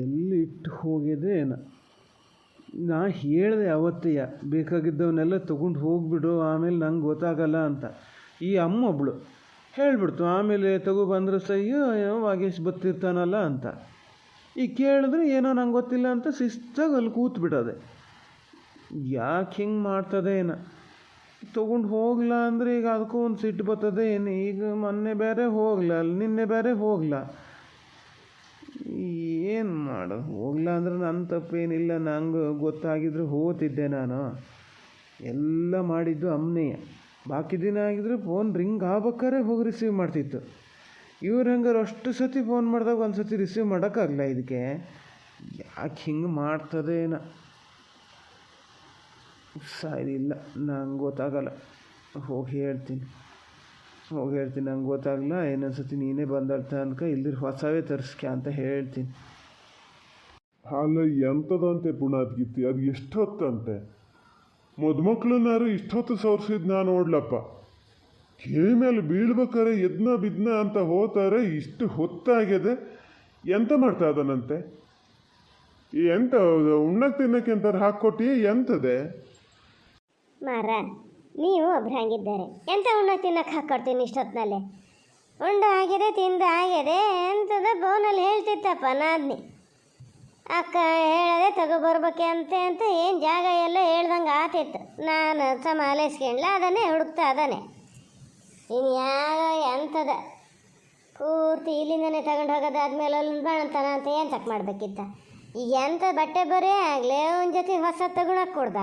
ಎಲ್ಲಿಟ್ಟು ಹೋಗಿದೆ ಏನ. ನಾ ಹೇಳಿದೆ ಅವತ್ತೆಯ ಬೇಕಾಗಿದ್ದವನ್ನೆಲ್ಲ ತೊಗೊಂಡು ಹೋಗಿಬಿಡು, ಆಮೇಲೆ ನಂಗೆ ಗೊತ್ತಾಗಲ್ಲ ಅಂತ. ಈ ಅಮ್ಮೊಬ್ಳು ಹೇಳಿಬಿಡ್ತು, ಆಮೇಲೆ ತಗೊಬಂದ್ರೆ ಸಯ್ಯೋ ಏನೋ ವಾಗೇಶ್ ಬತ್ತಿರ್ತಾನಲ್ಲ ಅಂತ. ಈಗ ಕೇಳಿದ್ರೆ ಏನೋ ನಂಗೆ ಗೊತ್ತಿಲ್ಲ ಅಂತ ಶಿಸ್ತಾಗಿ ಅಲ್ಲಿ ಕೂತ್ಬಿಟ್ಟದೆ. ಯಾಕೆ ಹಿಂಗೆ ಮಾಡ್ತದೆ ಏನ. ತೊಗೊಂಡು ಹೋಗ್ಲ ಅಂದರೆ ಈಗ ಅದಕ್ಕೂ ಒಂದು ಸಿಟ್ಟು ಬರ್ತದೆ ಏನು. ಈಗ ಮೊನ್ನೆ ಬೇರೆ ಹೋಗ್ಲ, ನಿನ್ನೆ ಬೇರೆ ಹೋಗ್ಲ, ಏನು ಮಾಡೋದು. ಹೋಗ್ಲ ಅಂದ್ರೆ ನನ್ನ ತಪ್ಪೇನಿಲ್ಲ, ನಂಗೆ ಗೊತ್ತಾಗಿದ್ರೆ ಹೋಗ್ತಿದ್ದೆ ನಾನು. ಎಲ್ಲ ಮಾಡಿದ್ದು ಅಮ್ಮನೆಯ. ಬಾಕಿ ದಿನ ಆಗಿದ್ರೆ ಫೋನ್ ರಿಂಗ್ ಆಗ್ಬೇಕಾರೆ ಹೋಗಿ ರಿಸೀವ್ ಮಾಡ್ತಿತ್ತು. ಇವ್ರು ಹಂಗಾರೆ ಅಷ್ಟು ಸತಿ ಫೋನ್ ಮಾಡಿದಾಗ ಒಂದು ಸತಿ ರಿಸೀವ್ ಮಾಡೋಕ್ಕಾಗಲ್ಲ. ಇದಕ್ಕೆ ಯಾಕೆ ಹಿಂಗೆ ಮಾಡ್ತದೆ ಏನ. ಸರಿ ಇಲ್ಲ, ನಂಗೆ ಗೊತ್ತಾಗಲ್ಲ. ಹೋಗಿ ಹೇಳ್ತೀನಿ ನಂಗೆ ಗೊತ್ತಾಗಲ್ಲ. ಇನ್ನೊಂದು ಸತಿ ನೀನೇ ಬಂದಳ್ತ ಅನ್ಕ ಇಲ್ದಿರ ಹೊಸವೇ ತರಿಸ್ಕ್ಯಾ ಅಂತ ಹೇಳ್ತೀನಿ. ಅಲ್ಲ ಎಂಥದಂತೆ ಪುಣಾದ್ಗೀತಿ, ಅದು ಎಷ್ಟೊತ್ತಂತೆ. ಮದುಮಕ್ಳನ್ನಾರು ಇಷ್ಟೊತ್ತು ಸವರ್ಸಿದ್ ನಾನು ನೋಡ್ಲಪ್ಪ. ಕಿವಿ ಮೇಲೆ ಬೀಳ್ಬೇಕಾರೆ ಎದ್ನ ಬಿದ್ನ ಅಂತ ಹೋಗ್ತಾರೆ. ಇಷ್ಟು ಹೊತ್ತಾಗಿದೆ, ಎಂತ ಮಾಡ್ತಾ ಅದನಂತೆ. ಎಂತ ಉಣ್ಣಕ್ಕೆ ತಿನ್ನಕ್ಕೆ ಅಂತಾರೆ ಹಾಕ್ಕೊಟ್ಟಿ ಎಂತದೆ ಮಾರ. ನೀವು ಒಬ್ರು ಹಂಗಿದ್ದಾರೆ, ಎಂತ ಉಣ್ಣಕ್ಕೆ ತಿನ್ನಕ್ಕೆ ಹಾಕ್ಕೊಡ್ತೀನಿ ಇಷ್ಟೊತ್ತಿನಲ್ಲೇ. ಉಂಡು ಆಗಿದೆ, ತಿಂದು ಆಗಿದೆ, ಎಂಥದ ಫೋನಲ್ಲಿ ಹೇಳ್ತಿತ್ತಪ್ಪ ನಾದ್ನಿ. ಅಕ್ಕ ಹೇಳದೆ ತಗೊಬರ್ಬೇಕೆ ಅಂತ ಏನು ಜಾಗ ಎಲ್ಲ ಹೇಳ್ದಂಗೆ ಆತಿತ್ತು. ನಾನು ಸಮಾಲಿಸ್ಕೊಂಡ್ಲ ಅದನ್ನೇ ಹುಡುಕ್ತಾ ಅದಾನೆ. ಇನ್ನು ಯಾವ ಎಂಥದ ಪೂರ್ತಿ ಇಲ್ಲಿಂದನೇ ತಗೊಂಡು ಹೋಗೋದಾದ್ಮೇಲೆ ಅಲ್ಲಿ ಬಾಣಂತಾನ ಅಂತ ಏನು ತಕ್ಕ ಮಾಡಬೇಕಿತ್ತ. ಈಗ ಎಂಥ ಬಟ್ಟೆ ಬರೇ ಆಗಲೇ ಒಂದು ಜೊತೆ ಹೊಸ ತಗೊಳಕ್ಕೆ ಕೊಡ್ದ,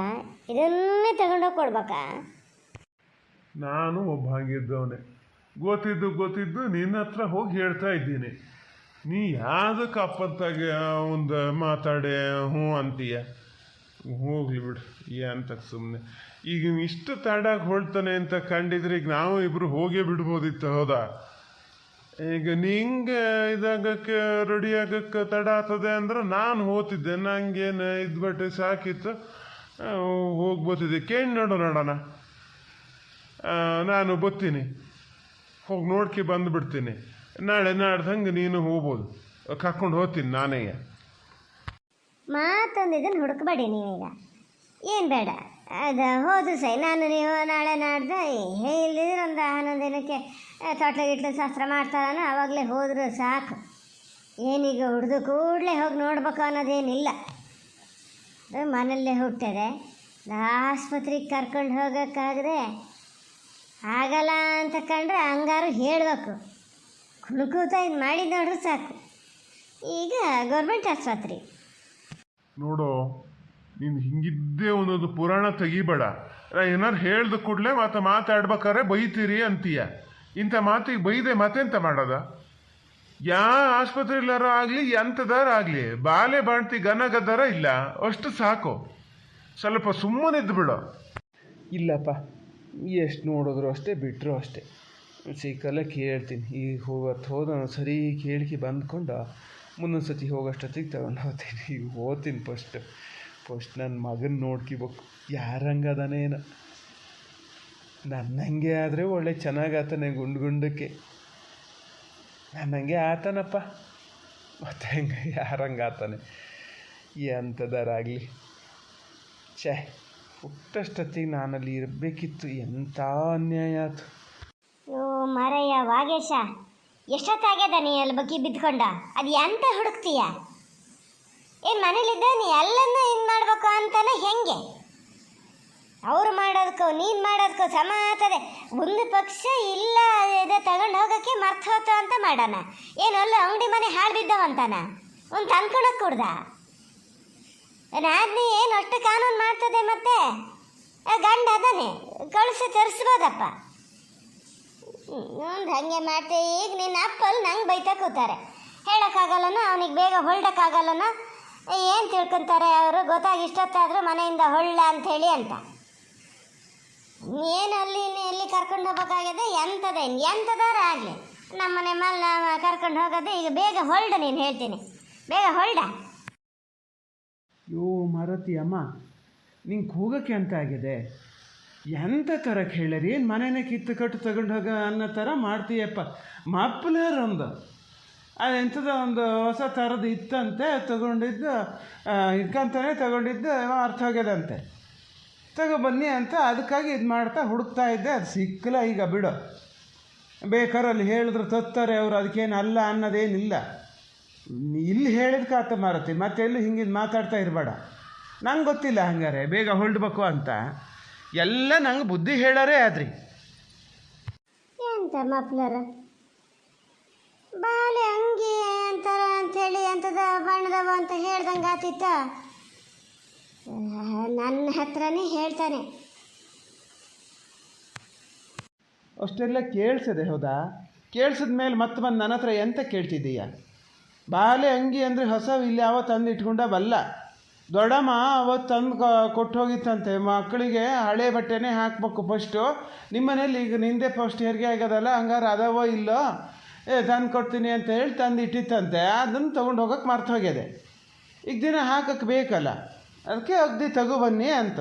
ಇದನ್ನೇ ತಗೊಂಡೋಗಿ ಕೊಡ್ಬೇಕಾ. ನಾನು ಒಬ್ಬ ಹಾಗಿದ್ದವನೇ. ಗೊತ್ತಿದ್ದು ನಿನ್ನ ಹತ್ರ ಹೋಗಿ ಹೇಳ್ತಾ ಇದ್ದೀನಿ. ನೀ ಯಾವುದಕ್ಕೆ ಅಪ್ಪತ್ತಾಗೆ ಒಂದು ಮಾತಾಡೆ ಹ್ಞೂ ಅಂತೀಯ. ಹೋಗ್ಲಿ ಬಿಡು, ಅಂತಕ್ಕೆ ಸುಮ್ಮನೆ. ಈಗ ಇಷ್ಟು ತಡಾಗಿ ಹೊಳ್ತಾನೆ ಅಂತ ಕಂಡಿದ್ರೆ ಈಗ ನಾವು ಇಬ್ಬರು ಹೋಗೇ ಬಿಡ್ಬೋದಿತ್ತು. ಹೌದಾ, ಈಗ ನಿಂಗೆ ಇದಾಗಕ್ಕೆ ರೆಡಿ ಆಗಕ್ಕೆ ತಡ ಆಗ್ತದೆ ಅಂದ್ರೆ ನಾನು ಹೋಗ್ತಿದ್ದೆ. ನಂಗೇನು ಬಟ್ಟೆ ಸಾಕಿತ್ತು, ಹೋಗ್ಬೋತಿದ್ದೆ. ಕೇಳಿ ನೋಡೋಣ, ನಾನು ಬತ್ತೀನಿ, ಹೋಗಿ ನೋಡ್ಕಿ ಬಂದುಬಿಡ್ತೀನಿ. ನಾಳೆ ನಾಡ್ದಂಗೆ ನೀನು ಹೋಗ್ಬೋದು, ಕರ್ಕೊಂಡು ಹೋಗ್ತೀನಿ ನಾನೇ. ಮಾತೊಂದಿದ್ದನ್ನು ಹುಡುಕಬೇಡಿ ನೀವೀಗ. ಏನು ಬೇಡ, ಅದು ಹೋದು ಸೈ. ನಾನು ನೀವು ನಾಳೆ ನಾಡ್ದು ಇಲ್ಲಿದ್ರೆ ಒಂದು 11 ದಿನಕ್ಕೆ ತೊಟ್ಲು ಶಾಸ್ತ್ರ ಮಾಡ್ತಾರನೋ ಆವಾಗಲೇ ಹೋದರೂ ಸಾಕು. ಏನೀಗ ಹುಡ್ದು ಕೂಡಲೇ ಹೋಗಿ ನೋಡ್ಬೇಕು ಅನ್ನೋದೇನಿಲ್ಲ. ಮನೆಯಲ್ಲೇ ಹುಟ್ಟದೆ, ಆಸ್ಪತ್ರೆಗೆ ಕರ್ಕೊಂಡು ಹೋಗೋಕ್ಕಾಗದೆ ಆಗಲ್ಲ ಅಂತ ಕಂಡ್ರೆ ಹಂಗಾರು ಹೇಳಬೇಕು. ಕುಣಕೂತ ಇದು ಮಾಡಿದ್ದು ನೋಡ್ರೆ ಸಾಕು. ಈಗ ಗೌರ್ಮೆಂಟ್ ಆಸ್ಪತ್ರೆ ನೋಡು, ನೀನು ಹಿಂಗಿದ್ದೇ ಒಂದೊಂದು ಪುರಾಣ ತೆಗಿಬೇಡ. ಏನಾರು ಹೇಳ್ದ ಕೂಡಲೇ ಮಾತಾಡ್ಬೇಕಾರೆ ಬೈತೀರಿ ಅಂತೀಯ. ಇಂಥ ಮಾತಿಗೆ ಬೈದೆ ಮತ್ತೆಂತ ಮಾಡೋದ. ಆಸ್ಪತ್ರೆಲಾರ ಆಗಲಿ ಎಂಥದಾರ ಆಗಲಿ ಬಾಲೆ ಬಾಣ್ತಿ ಗನಗದಾರ ಇಲ್ಲ, ಅಷ್ಟು ಸಾಕು. ಸ್ವಲ್ಪ ಸುಮ್ಮನಿದ್ದು ಬಿಡು. ಇಲ್ಲಪ್ಪ, ಎಷ್ಟು ನೋಡಿದ್ರು ಅಷ್ಟೇ, ಬಿಟ್ಟರು ಅಷ್ಟೇ. ಸಿಕ್ಕಲ್ಲ ಕೇಳ್ತೀನಿ. ಈಗ ಹೋದ ಸರಿ ಕೇಳಿಕೆ ಬಂದ್ಕೊಂಡು ಮುಂದೊಂದು ಸತಿ ಹೋಗೋಷ್ಟೊತ್ತಿಗೆ ತಗೊಂಡು ಹೋಗ್ತೀನಿ. ಈಗ ಹೋಗ್ತೀನಿ. ಫಸ್ಟ್ ನನ್ನ ಮಗನ ನೋಡ್ಕಿಬೇಕು, ಯಾರಂಗದಾನೇನು. ನನ್ನಂಗೆ ಆದರೆ ಒಳ್ಳೆ ಚೆನ್ನಾಗಾತಾನೆ, ಗುಂಡಕ್ಕೆ ನನ್ನಂಗೆ ಆತಾನಪ್ಪ. ಮತ್ತು ಹೆಂಗೆ ಯಾರಂಗಾತಾನೆ ಎಂಥದಾರಾಗಲಿ. ಹುಟ್ಟಷ್ಟೊತ್ತಿಗೆ ನಾನಲ್ಲಿ ಇರಬೇಕಿತ್ತು. ಎಂಥ ಅನ್ಯಾಯ ಆಯ್ತು. ಓ ಮಾರಯ್ಯ ವಾಗೇಶ, ಎಷ್ಟೊತ್ತಾಗ್ಯದ ನೀ ಅಲ್ಲಿ ಬಗ್ಗಿ ಬಿದ್ದುಕೊಂಡ? ಅದು ಎಂತ ಹುಡುಕ್ತೀಯ? ಏನು ಮನೇಲಿದ್ದ ನೀ ಎಲ್ಲನೂ ಇದು ಮಾಡ್ಬೇಕು ಅಂತಾನೆ ಹೆಂಗೆ? ಅವ್ರು ಮಾಡೋದಕ್ಕೋ ನೀನು ಮಾಡೋದಕ್ಕೋ ಸಮ ಆಗ್ತದೆ. ಒಂದು ಪಕ್ಷ ಇಲ್ಲ ಇದೆ ತಗೊಂಡು ಹೋಗೋಕ್ಕೆ ಮರ್ತು ಹೋತ ಅಂತ ಮಾಡೋಣ. ಏನು ಅಲ್ಲ ಅಂಗಡಿ ಮನೆ ಹಾಳು ಬಿದ್ದವಂತಾನ ಒಂದು ತಂದ್ಕೊಳಕ್ಕೆ ಕೊಡ್ದ. ನಾದ್ನಿ ಏನು ಅಷ್ಟು ಕಾನೂನು ಮಾಡ್ತದೆ. ಮತ್ತೆ ಗಂಡ ಅದಾನೆ, ಕಳಿಸಿ ತರಿಸ್ಬೋದಪ್ಪ. ಹಂಗೆ ಮಾಡ್ತೆ. ಈಗ ನಿನ್ನ ಅಪ್ಪಲ್ಲಿ ನಂಗೆ ಬೈತಾ ಕೂತಾರೆ. ಹೇಳೋಕ್ಕಾಗಲ್ಲನ, ಅವನಿಗೆ ಬೇಗ ಹೊಲ್ಡಕ್ಕಾಗಲ್ಲನ. ಏನು ತಿಳ್ಕೊತಾರೆ ಅವರು, ಗೊತ್ತಾಗಿ ಇಷ್ಟೊತ್ತಾದರೂ ಮನೆಯಿಂದ ಹೊಳ್ಳ ಅಂಥೇಳಿ ಅಂತ. ಏನು ಅಲ್ಲಿ ಎಲ್ಲಿ ಕರ್ಕೊಂಡು ಹೋಗ್ಬೇಕಾಗಿದೆ? ಎಂಥದಾರ ಆಗಲಿ ನಮ್ಮನೆ ಮೇಲೆ ಕರ್ಕೊಂಡು ಹೋಗೋದು. ಈಗ ಬೇಗ ಹೊಲ್ಡ, ನೀನು ಹೇಳ್ತೀನಿ, ಬೇಗ ಹೊಲ್ಡ. ಯೋ ಮಾರತಿ ಅಮ್ಮ, ನಿಂಗೆ ಹೋಗೋಕ್ಕೆ ಅಂತ ಆಗಿದೆ. ಎಂಥ ತರಕ್ಕೆ ಹೇಳರಿ? ಏನು ಮನೇನ ಕಿತ್ತು ಕಟ್ಟು ತಗೊಂಡು ಹೋಗ ಅನ್ನೋ ಥರ ಮಾಡ್ತೀಯಪ್ಪ. ಮಪ್ಪಲಾರೊಂದು ಅದೆಂಥದ್ದು ಒಂದು ಹೊಸ ಥರದ್ದು ಇತ್ತಂತೆ, ತಗೊಂಡಿದ್ದು ಇಟ್ಕೊಂತಾನೆ ತಗೊಂಡಿದ್ದು ಅರ್ಥ ಹೋಗ್ಯದಂತೆ. ಬನ್ನಿ ಅಂತ ಅದಕ್ಕಾಗಿ ಇದು ಮಾಡ್ತಾ ಹುಡುಕ್ತಾ ಇದ್ದೆ. ಅದು ಸಿಕ್ಕಲ್ಲ. ಈಗ ಬಿಡು, ಬೇಕಾದ್ರೆ ಅಲ್ಲಿ ಹೇಳಿದ್ರು ತತ್ತಾರೆ ಅವರು, ಅದಕ್ಕೇನು ಅಲ್ಲ ಅನ್ನೋದೇನಿಲ್ಲ. ಇಲ್ಲಿ ಹೇಳಿದ್ಕಾತ ಮಾರತಿ, ಮತ್ತೆ ಎಲ್ಲೂ ಹಿಂಗೆ ಮಾತಾಡ್ತಾ ಇರಬೇಡ. ನಂಗೆ ಗೊತ್ತಿಲ್ಲ ಹಂಗಾರೆ ಬೇಗ ಹೊರಡ್ಬೇಕು ಅಂತ. ಎಲ್ಲ ನಂಗೆ ಬುದ್ಧಿ ಹೇಳಾರೇ ಆದ್ರಿ. ಎಂತ ಮಪ್ಲರ ಬಾಲೆ ಅಂಗಿ ಅಂತಾರ ಅಂಥೇಳಿ ಅಂಥದ ಬಣ್ಣದವ ಅಂತ ಹೇಳ್ದಂಗೆ ಆತಿತ್ತ. ನನ್ನ ಹತ್ರನೇ ಹೇಳ್ತಾನೆ. ಅಷ್ಟೆಲ್ಲ ಕೇಳಿಸದೆ ಹೌದಾ? ಕೇಳಿಸಿದ ಮೇಲೆ ಮತ್ತೆ ಬಂದು ನನ್ನ ಹತ್ರ ಎಂತ ಕೇಳ್ತಿದ್ದೀಯ? ಬಾಲೆ ಅಂಗಿ ಅಂದರೆ ಹೊಸವು ಇಲ್ಲಿ ಯಾವ ತಂದು ಇಟ್ಕೊಂಡ ಬಲ್ಲ. ದೊಡ್ಡಮ್ಮ ಅವತ್ತು ತಂದು ಕೊಟ್ಟು ಹೋಗಿತ್ತಂತೆ, ಮಕ್ಕಳಿಗೆ ಹಳೆ ಬಟ್ಟೆನೇ ಹಾಕ್ಬೇಕು ಫಸ್ಟು. ನಿಮ್ಮನೇಲಿ ಈಗ ನಿಂದೆ ಫಸ್ಟ್ ಹೆರಿಗೆ ಆಗೋದಲ್ಲ, ಹಂಗಾರೆ ಅದವೋ ಇಲ್ಲೋ ತಂದು ಕೊಡ್ತೀನಿ ಅಂತ ಹೇಳಿ ತಂದು ಇಟ್ಟಿತ್ತಂತೆ. ಅದನ್ನು ತೊಗೊಂಡು ಹೋಗೋಕ್ಕೆ ಮರ್ತು ಹೋಗ್ಯದೆ. ಈಗ ದಿನ ಹಾಕಕ್ಕೆ ಬೇಕಲ್ಲ, ಅದಕ್ಕೆ ಅಗ್ದಿ ತಗೊಬನ್ನಿ ಅಂತ.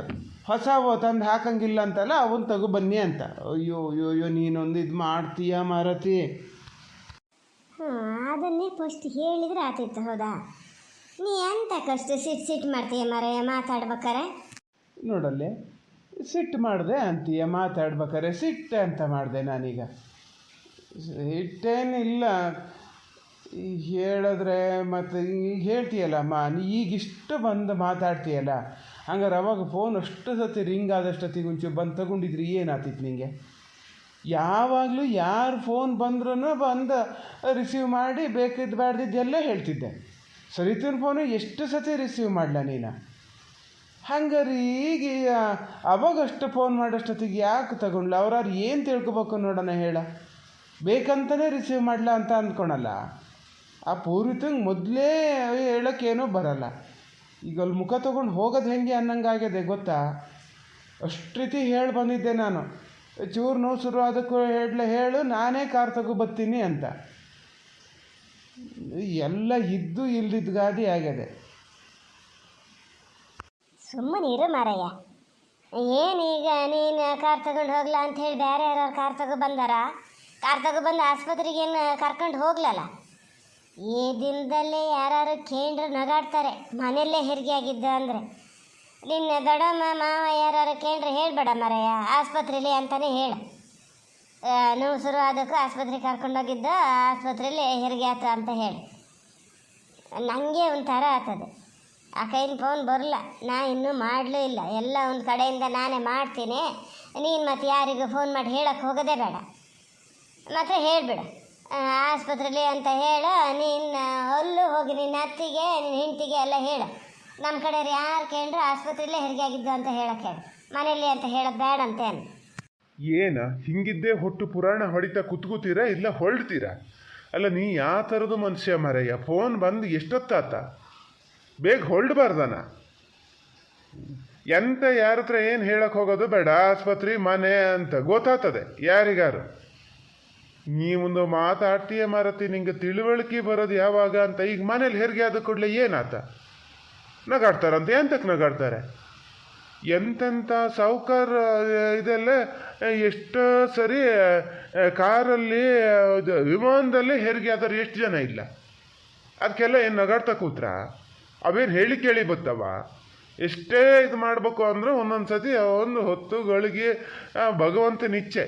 ಹೊಸವು ತಂದು ಹಾಕಂಗಿಲ್ಲ ಅಂತಲ್ಲ, ಅವನ್ನ ತಗೊಬನ್ನಿ ಅಂತ. ಅಯ್ಯೋ ಅಯ್ಯೋ ಅಯ್ಯೋ, ನೀನೊಂದು ಇದು ಮಾಡ್ತೀಯ ಮಾರತಿ. ಅದನ್ನೇ ಫಸ್ಟ್ ಹೇಳಿದ್ರೆ ಆತಿತ್ತು ಹೌದಾ? ನೀ ಎಂತ ಕಷ್ಟ ಸಿಟ್ಟು ಮಾಡ್ತೀಯ ಮಾರಾಯ ಮಾತಾಡ್ಬೇಕಾರೆ? ನೋಡಲ್ಲೇ, ಸಿಟ್ಟು ಮಾಡಿದೆ ಅಂತೀಯ ಮಾತಾಡ್ಬೇಕಾರೆ. ಸಿಟ್ಟೆ ಅಂತ ಮಾಡಿದೆ ನಾನೀಗ? ಸಿಟ್ಟೇನಿಲ್ಲ. ಹೇಳಿದ್ರೆ ಮತ್ತು ಈಗ ಹೇಳ್ತೀಯಲ್ಲಮ್ಮ, ಈಗಿಷ್ಟು ಬಂದು ಮಾತಾಡ್ತೀಯಲ್ಲ, ಹಂಗಾರೆ ಅವಾಗ ಫೋನ್ ಅಷ್ಟು ಸತಿ ರಿಂಗ್ ಆದಷ್ಟೊತ್ತಿಗೆ ಒಂಚೂರು ಬಂದು ತಗೊಂಡಿದ್ರಿ ಏನಾಗ್ತಿತ್ತು ನಿನಗೆ? ಯಾವಾಗಲೂ ಯಾರು ಫೋನ್ ಬಂದ್ರೂ ಬಂದು ರಿಸೀವ್ ಮಾಡಿ ಬೇಕಿದ್ದು ಬ್ಯಾಡ್ದಿದ್ದೆಲ್ಲ ಹೇಳ್ತಿದ್ದೆ. ಸರಿತಿನ ಫೋನು ಎಷ್ಟು ಸತಿ ರಿಸೀವ್ ಮಾಡಲ ನೀನು? ಹಂಗಾರೆ ಈಗ ಅವಾಗಷ್ಟು ಫೋನ್ ಮಾಡೋಷ್ಟೊತ್ತಿಗೆ ಯಾಕೆ ತಗೊಂಡ್ಲ? ಅವ್ರಾರು ಏನು ತಿಳ್ಕೊಬೇಕು ನೋಡೋಣ ಹೇಳ. ಬೇಕಂತಲೇ ರಿಸೀವ್ ಮಾಡಲ ಅಂತ ಅಂದ್ಕೊಳಲ್ಲ. ಆ ಪೂರ್ವಿತಂಗೆ ಮೊದಲೇ ಹೇಳೋಕ್ಕೇನೂ ಬರಲ್ಲ. ಈಗ ಅಲ್ಲಿ ಮುಖ ತೊಗೊಂಡು ಹೋಗೋದು ಹೆಂಗೆ ಅನ್ನಂಗಾಗಿದೆ ಗೊತ್ತಾ? ಅಷ್ಟು ರೀತಿ ಹೇಳಿ ಬಂದಿದ್ದೆ ನಾನು. ಚೂರು ನೋವು ಶುರು ಅದಕ್ಕೂ ಹೇಳು, ನಾನೇ ಕಾರ್ ತಗೊಬರ್ತೀನಿ ಅಂತ. ಎಲ್ಲ ಇದ್ದು ಇಲ್ದಿದ್ದ ಗಾದಿ ಆಗಿದೆ. ಸುಮ್ಮನಿರು ಮಾರಯ್ಯ. ಏನೀಗ ನೀನು ಕಾರ್ ತಗೊಂಡು ಹೋಗ್ಲಾ ಅಂತ ಹೇಳಿ ಬೇರೆ ಯಾರು ಕಾರ್ ತಗೊಬಂದಾರ? ಕಾರ್ ತಗೊಬಂದು ಆಸ್ಪತ್ರೆಗೆ ಏನು ಕರ್ಕೊಂಡು ಹೋಗ್ಲಲ್ಲ. ಈ ದಿನದಲ್ಲೇ ಯಾರು ಕೇಂದ್ರ ನಗಾಡ್ತಾರೆ ಮನೆಯಲ್ಲೇ ಹೆರಿಗೆ ಆಗಿದ್ದ ಅಂದರೆ. ನಿನ್ನ ದೊಡ್ಡಮ್ಮ ಮಾವ ಯಾರು ಕೇಂದ್ರ ಹೇಳ್ಬೇಡ ಮಾರಯ್ಯ ಆಸ್ಪತ್ರೆಯಲ್ಲಿ ಅಂತಲೇ ಹೇಳು. ನೋವು ಶುರು ಅದಕ್ಕೂ ಆಸ್ಪತ್ರೆಗೆ ಕರ್ಕೊಂಡೋಗಿದ್ದು, ಆಸ್ಪತ್ರೆಯಲ್ಲಿ ಹೆರಿಗೆ ಆಯ್ತು ಅಂತ ಹೇಳಿ. ನನಗೆ ಒಂಥರ ಆಗ್ತದೆ. ಆ ಕೈಲಿ ಫೋನ್ ಬರಲ್ಲ, ನಾ ಇನ್ನೂ ಮಾಡಲೂ ಇಲ್ಲ. ಎಲ್ಲ ಒಂದು ಕಡೆಯಿಂದ ನಾನೇ ಮಾಡ್ತೀನಿ. ನೀನು ಮತ್ತು ಯಾರಿಗೂ ಫೋನ್ ಮಾಡಿ ಹೇಳೋಕ್ಕೆ ಹೋಗೋದೇ ಬೇಡ. ಮತ್ತು ಹೇಳಿಬಿಡು ಆಸ್ಪತ್ರೆಯಲ್ಲಿ ಅಂತ ಹೇಳು. ನೀನು ಅಲ್ಲೂ ಹೋಗಿ ನಿನ್ನ ಅತ್ತಿಗೆ ನಿನ್ನ ಹೆಂಡತಿಗೆ ಎಲ್ಲ ಹೇಳು. ನಮ್ಮ ಕಡೆ ಯಾರು ಕೇಳಿದ್ರು ಆಸ್ಪತ್ರೆಯಲ್ಲೇ ಹೆರಿಗೆ ಆಗಿದ್ದು ಅಂತ ಹೇಳಕ್ಕೆ ಹೇಳು, ಮನೆಯಲ್ಲಿ ಅಂತ ಹೇಳೋದು ಬೇಡ ಅಂತೇನು. ಏನ ಹಿಂಗಿದ್ದೇ ಹೊಟ್ಟು ಪುರಾಣ ಹೊಡಿತಾ ಕುತ್ಕೋತೀರಾ ಇಲ್ಲ ಹೊರಡ್ತೀರಾ? ಅಲ್ಲ, ನೀ ಯಾವ ಥರದ್ದು ಮನುಷ್ಯ ಮಾರಯ್ಯ? ಫೋನ್ ಬಂದು ಎಷ್ಟೊತ್ತಾತ? ಬೇಗ ಹೊರಡ್ಬಾರ್ದನ? ಎಂತ ಯಾರ ಹತ್ರ ಏನು ಹೇಳಕ್ಕೆ ಹೋಗೋದು ಬೇಡ. ಆಸ್ಪತ್ರೆ ಮನೆ ಅಂತ ಗೊತ್ತಾಗ್ತದೆ ಯಾರಿಗಾರು. ನೀವೊಂದು ಮಾತಾಡ್ತೀಯ ಮಾರತಿ, ನಿಂಗೆ ತಿಳುವಳಿಕೆ ಬರೋದು ಯಾವಾಗ ಅಂತ. ಈಗ ಮನೇಲಿ ಹೆರಿಗೆ ಆದ ಕೂಡಲೇ ಏನಾತ? ನಗಾಡ್ತಾರಂತೆ. ಎಂತಕ್ಕೆ ನಗಾಡ್ತಾರೆ? ಎಂತೆಂಥ ಸಾವುಕಾರ ಇದೆಲ್ಲ ಎಷ್ಟೋ ಸರಿ ಕಾರಲ್ಲಿ ವಿಮಾನದಲ್ಲಿ ಹೆರಿಗೆ ಆದ್ರೆ ಎಷ್ಟು ಜನ ಇಲ್ಲ? ಅದಕ್ಕೆಲ್ಲ ಏನು ನಗಾಡ್ತಾ ಕೂತ್ರ? ಅವೇನು ಹೇಳಿ ಕೇಳಿ ಬತ್ತವ? ಎಷ್ಟೇ ಇದು ಮಾಡಬೇಕು ಅಂದರೂ ಒಂದೊಂದು ಸತಿ ಒಂದು ಹೊತ್ತುಗಳಿಗೆ ಭಗವಂತನ ಇಚ್ಛೆ.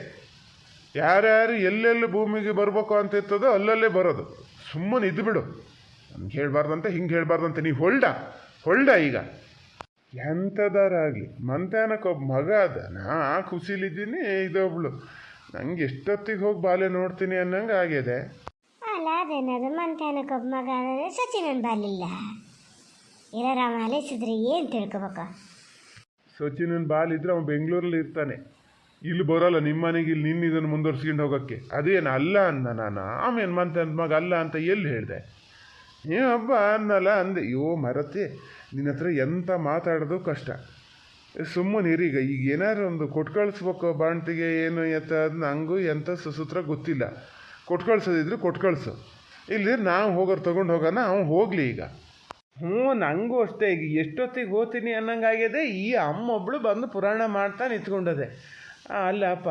ಯಾರ್ಯಾರು ಎಲ್ಲೆಲ್ಲಿ ಭೂಮಿಗೆ ಬರಬೇಕು ಅಂತ ಇರ್ತದೋ ಅಲ್ಲಲ್ಲೇ ಬರೋದು. ಸುಮ್ಮನೆ ಇದ್ದು ಬಿಡು. ಹಂಗೆ ಹೇಳಬಾರ್ದಂತೆ ಹಿಂಗೆ ಹೇಳಬಾರ್ದಂತೆ. ನೀವು ಹೊಳ್ಳ ಈಗ ಎಂಥದಾರಾಗಲಿ ಮಂತಾನಕ್ಕೊಬ್ಬ ಮಗ ಅದ. ನಾ ಖುಷಿಲಿದ್ದೀನಿ. ಇದೊಬ್ಳು ನಂಗೆ ಎಷ್ಟೊತ್ತಿಗೆ ಹೋಗಿ ಬಾಲೆ ನೋಡ್ತೀನಿ ಅನ್ನಂಗೆ ಆಗಿದೆ. ಅಲ್ಲ, ಅದೇನದು ಮಂತಾನಕ್ಕೊಬ್ಬ ಮಗ ಅಂದರೆ ಸಚಿನನ್ ಬಾಲಿಲ್ಲ ಇರೋ ಅಲಿಸಿದ್ರೆ ಏನು ತಿಳ್ಕೊಬೇಕ? ಸಚಿನನ್ ಬಾಲಿದ್ರೆ ಅವನು ಬೆಂಗಳೂರಲ್ಲಿ ಇರ್ತಾನೆ, ಇಲ್ಲಿ ಬರೋಲ್ಲ ನಿಮ್ಮ ಮನೆಗೆ. ಇಲ್ಲಿ ನಿನ್ನ ಇದನ್ನು ಮುಂದುವರ್ಸ್ಕೊಂಡು ಹೋಗೋಕ್ಕೆ ಅದೇನು ಅಲ್ಲ ಅಂದ ನಾನು. ಆಮೇಲೆ ಮಂತನ ಮಗ ಅಲ್ಲ ಅಂತ ಎಲ್ಲಿ ಹೇಳಿದೆ? ಹಬ್ಬ ಅನ್ನಲ್ಲ ಅಂದೆ. ಅಯ್ಯೋ ಮರತಿ, ನಿನ್ನ ಹತ್ರ ಎಂತ ಮಾತಾಡೋದು ಕಷ್ಟ. ಸುಮ್ಮನಿರೀಗ. ಈಗ ಏನಾರು ಒಂದು ಕೊಟ್ಟು ಕಳಿಸ್ಬೇಕು ಬಾಣ್ತಿಗೆ ಏನು ಎತ್ತ ಅದು ನಂಗೂ ಎಂಥ ಸುಸೂತ್ರ ಗೊತ್ತಿಲ್ಲ. ಕೊಟ್ಟು ಕಳ್ಸೋದಿದ್ರೆ ಕೊಟ್ಟು ಕಳಿಸು, ಇಲ್ಲಿ ನಾವು ಹೋಗೋರು ತೊಗೊಂಡು ಹೋಗೋಣ. ಅವ್ನು ಹೋಗಲಿ ಈಗ. ನನಗೂ ಅಷ್ಟೇ. ಈಗ ಎಷ್ಟೊತ್ತಿಗೆ ಹೋಗ್ತೀನಿ ಅನ್ನಂಗಾಗಿದೆ. ಈ ಅಮ್ಮೊಬ್ಬಳು ಬಂದು ಪುರಾಣ ಮಾಡ್ತಾ ನಿಂತ್ಕೊಂಡದೆ. ಅಲ್ಲ ಅಪ್ಪ,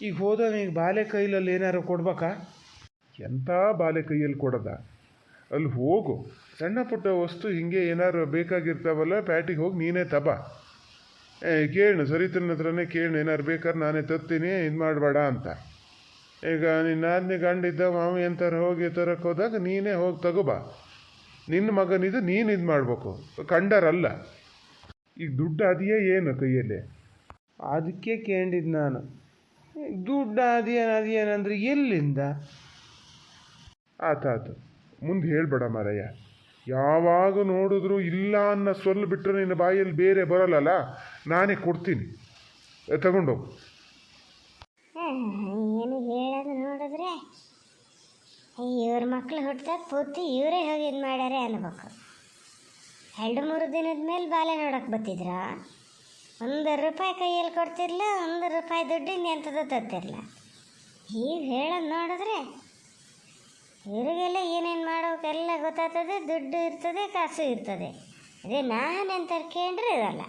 ಈಗ ಹೋದವನಿಗೆ ಬಾಲೆ ಕೈಲಲ್ಲಿ ಏನಾರು ಕೊಡ್ಬೇಕಾ? ಎಂಥ ಬಾಲೆ ಕೈಯಲ್ಲಿ ಕೊಡದ. ಅಲ್ಲಿ ಹೋಗು, ಸಣ್ಣ ಪುಟ್ಟ ವಸ್ತು ಹಿಂಗೆ ಏನಾರು ಬೇಕಾಗಿರ್ತಾವಲ್ಲ ಪ್ಯಾಟಿಗೆ ಹೋಗಿ ನೀನೇ ತಬಾ. ಕೇಳು ಸರಿತನ ಹತ್ರನೇ ಕೇಳು, ಏನಾರು ಬೇಕಾದ್ರೆ ನಾನೇ ತರ್ತೀನಿ, ಇದು ಮಾಡಬೇಡ ಅಂತ. ಈಗ ನಿನ್ನ ಆದ್ನೇ ಗಂಡಿದ್ದ ಮಾವು ಎಂತಾರು ಹೋಗಿ ತರಕ್ಕೆ ಹೋದಾಗ ನೀನೇ ಹೋಗಿ ತಗೋಬಾ. ನಿನ್ನ ಮಗನಿದು ನೀನು ಇದು ಮಾಡಬೇಕು, ಕಂಡರಲ್ಲ. ಈಗ ದುಡ್ಡು ಅದೆಯೇ ಏನು ಕೈಯಲ್ಲಿ? ಅದಕ್ಕೆ ಕೇಳಿದ್ದು ನಾನು. ದುಡ್ಡು ಅದೇನಂದ್ರೆ ಎಲ್ಲಿಂದ? ಆತಾತು, ಮುಂದೆ ಹೇಳ್ಬೇಡ ಮಾರಯ್ಯ. ಯಾವಾಗ ನೋಡಿದ್ರು ಇಲ್ಲ ಅನ್ನೋ ಸೊಲ್ಲು ಬಿಟ್ಟರೆ ನಿನ್ನ ಬಾಯಲ್ಲಿ ಬೇರೆ ಬರೋಲ್ಲಲ್ಲ, ನಾನೇ ಕೊಡ್ತೀನಿ, ತಗೊಂಡೋಗು. ಏನು ಹೇಳೋದು ನೋಡಿದ್ರೆ ಇವ್ರ ಮಕ್ಳು ಹುಟ್ಟಿದಾಗ ಪೂರ್ತಿ ಇವರೇ ಹೋಗಿ ಇದು ಮಾಡ್ಯಾರೆ ಅನ್ಬೇಕು. 2-3 ದಿನದ ಮೇಲೆ ಬಾಲೆ ನೋಡೋಕೆ ಬತ್ತಿದ್ರ, ₹1 ಕೈಯಲ್ಲಿ ಕೊಡ್ತಿರ್ಲ, ₹1 ದುಡ್ಡು ಇನ್ನೆಂಥದ್ದು ತತ್ತಿರಲ್ಲ. ಈಗ ಹೇಳೋದು ನೋಡಿದ್ರೆ ಇವರಿಗೆಲ್ಲ ಏನೇನು ಮಾಡೋಕೆಲ್ಲ ಗೊತ್ತಾಗ್ತದೆ, ದುಡ್ಡು ಇರ್ತದೆ, ಕಾಸು ಇರ್ತದೆ. ಅದೇ ನಾನೆಂತ ಕೇಳ್ರೆ ಇರಲ್ಲ.